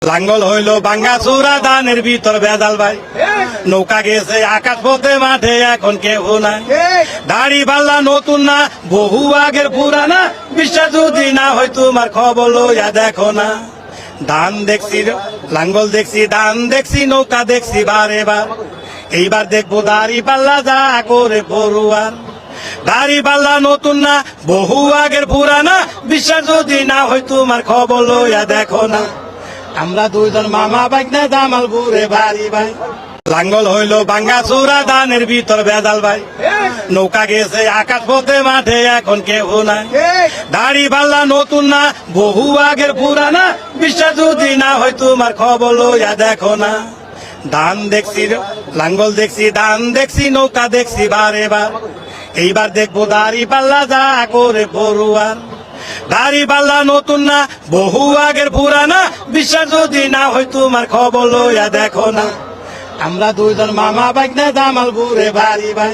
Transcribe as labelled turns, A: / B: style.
A: লাঙ্গল হইল ভাঙ্গা চূড়া ধানের ভিতর ভেজাল ভাই, নৌকা গেছে আকাশ পথে মাঠে এখন কেউ নাই। দাড়ি পাল্লা নতুন না বহু আগের পুরানা, বিশ্বাস যদি না হয় তোমার খবর লইয়া দেখো না। ধান দেখছি লাঙ্গল দেখছি ধান দেখছি নৌকা দেখছি বারে বার, এইবার দেখবো দাড়ি পাল্লা যা করে পড়ুয়ার। দাড়ি পাল্লা নতুন না বহু আগের পুরানা, বিশ্বাস যদি না হয় তোমার খবর লইয়া দেখো না। আমরা দুইজন মামা বাইকনা জামালপুরে বাড়ি ভাই, লাঙ্গল হইল ভাঙ্গা চূড়া ধানের ভিতর ভেজাল ভাই, নৌকা গেছে আকাশ পথে মাঠে এখন কেউ নাই। দাড়ি পাল্লা নতুন না বহু আগের পুরানা, বিশ্বাস যদি না হয় তোমার খবর লইয়া দেখো না। ধান দেখছি লাঙ্গল দেখছি ধান দেখছি নৌকা দেখছি বারে বার, এইবার দেখবো দাড়ি পাল্লা যা করে পড়ুয়ার। দাড়ি পাল্লা নতুন না বহু আগের পুরানা, বিশ্বাস যদি না হয় তোমার খবর লইয়া দেখো না। আমরা দুইজন মামা বাইকনা জামালপুরে বাড়ি ভাই।